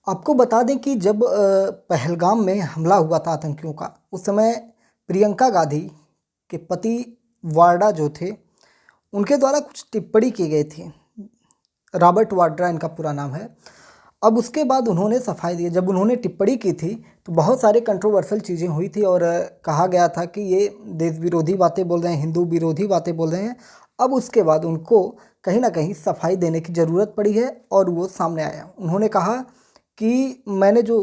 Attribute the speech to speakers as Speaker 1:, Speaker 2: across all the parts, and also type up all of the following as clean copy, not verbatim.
Speaker 1: आपको बता दें कि जब पहलगाम में हमला हुआ था आतंकियों का, उस समय प्रियंका गांधी के पति वाड्रा जो थे, उनके द्वारा कुछ टिप्पणी की गई थी। रॉबर्ट वाड्रा इनका पूरा नाम है। अब उसके बाद उन्होंने सफाई दी। जब उन्होंने टिप्पणी की थी तो बहुत सारे कंट्रोवर्शियल चीज़ें हुई थी और कहा गया था कि ये देश विरोधी बातें बोल रहे हैं, हिंदू विरोधी बातें बोल रहे हैं। अब उसके बाद उनको कहीं ना कहीं सफाई देने की ज़रूरत पड़ी है और वो सामने आया। उन्होंने कहा कि मैंने जो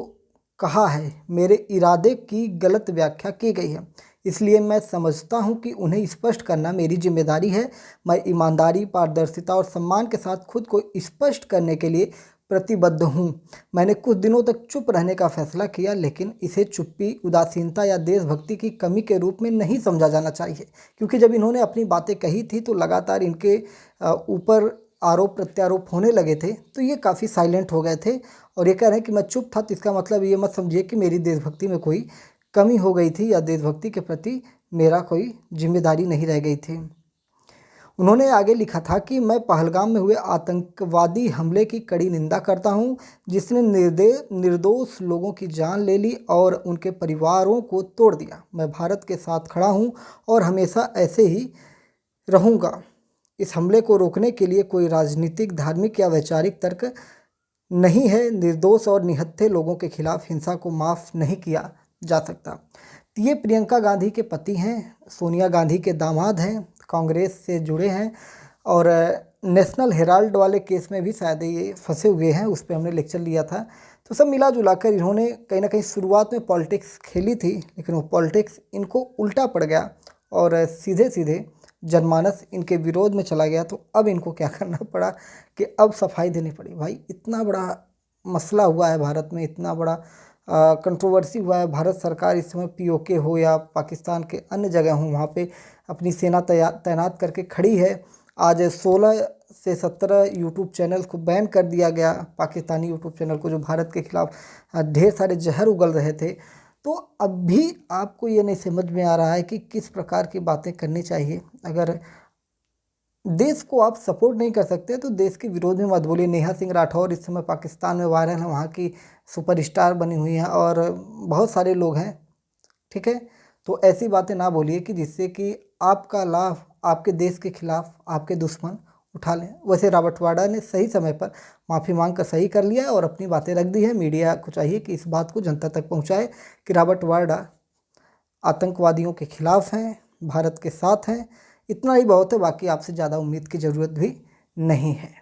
Speaker 1: कहा है, मेरे इरादे की गलत व्याख्या की गई है, इसलिए मैं समझता हूं कि उन्हें स्पष्ट करना मेरी जिम्मेदारी है। मैं ईमानदारी, पारदर्शिता और सम्मान के साथ खुद को स्पष्ट करने के लिए प्रतिबद्ध हूं। मैंने कुछ दिनों तक चुप रहने का फैसला किया, लेकिन इसे चुप्पी, उदासीनता या देशभक्ति की कमी के रूप में नहीं समझा जाना चाहिए, क्योंकि जब इन्होंने अपनी बातें कही थी तो लगातार इनके ऊपर आरोप प्रत्यारोप होने लगे थे, तो ये काफ़ी साइलेंट हो गए थे और ये कह रहे हैं कि मैं चुप था। तो इसका मतलब ये मत समझिए कि मेरी देशभक्ति में कोई कमी हो गई थी या देशभक्ति के प्रति मेरा कोई जिम्मेदारी नहीं रह गई थी। उन्होंने आगे लिखा था कि मैं पहलगाम में हुए आतंकवादी हमले की कड़ी निंदा करता हूं, जिसने निर्दोष लोगों की जान ले ली और उनके परिवारों को तोड़ दिया। मैं भारत के साथ खड़ा हूं और हमेशा ऐसे ही रहूंगा। इस हमले को रोकने के लिए कोई राजनीतिक, धार्मिक या वैचारिक तर्क नहीं है। निर्दोष और निहत्थे लोगों के खिलाफ हिंसा को माफ़ नहीं किया जा सकता। तो ये प्रियंका गांधी के पति हैं, सोनिया गांधी के दामाद हैं, कांग्रेस से जुड़े हैं और नेशनल हेराल्ड वाले केस में भी शायद ये फंसे हुए हैं। उस पर हमने लेक्चर लिया था। तो सब मिला जुला कर इन्होंने कहीं ना कहीं शुरुआत में पॉलिटिक्स खेली थी, लेकिन वो पॉलिटिक्स इनको उल्टा पड़ गया और सीधे सीधे जनमानस इनके विरोध में चला गया। तो अब इनको क्या करना पड़ा कि अब सफाई देनी पड़ी। भाई, इतना बड़ा मसला हुआ है भारत में, इतना बड़ा कंट्रोवर्सी हुआ है। भारत सरकार इस समय पीओके हो या पाकिस्तान के अन्य जगह हो, वहाँ पे अपनी सेना तैनात करके खड़ी है। आज 16 से 17 यूट्यूब चैनल को बैन कर दिया गया, पाकिस्तानी यूट्यूब चैनल को, जो भारत के खिलाफ ढेर सारे जहर उगल रहे थे। तो अब भी आपको ये नहीं समझ में आ रहा है कि किस प्रकार की बातें करनी चाहिए। अगर देश को आप सपोर्ट नहीं कर सकते तो देश के विरोध में मत बोलिए। नेहा सिंह राठौर इस समय पाकिस्तान में वायरल है, वहाँ की सुपरस्टार बनी हुई हैं और बहुत सारे लोग हैं, ठीक है। तो ऐसी बातें ना बोलिए कि जिससे कि आपका लाभ आपके देश के खिलाफ आपके दुश्मन उठा लें। वैसे रॉबर्ट वाड्रा ने सही समय पर माफ़ी मांग कर सही कर लिया और अपनी बातें रख दी है। मीडिया को चाहिए कि इस बात को जनता तक पहुंचाए कि रॉबर्ट वाड्रा आतंकवादियों के खिलाफ हैं, भारत के साथ हैं। इतना ही बहुत है, बाकी आपसे ज़्यादा उम्मीद की ज़रूरत भी नहीं है।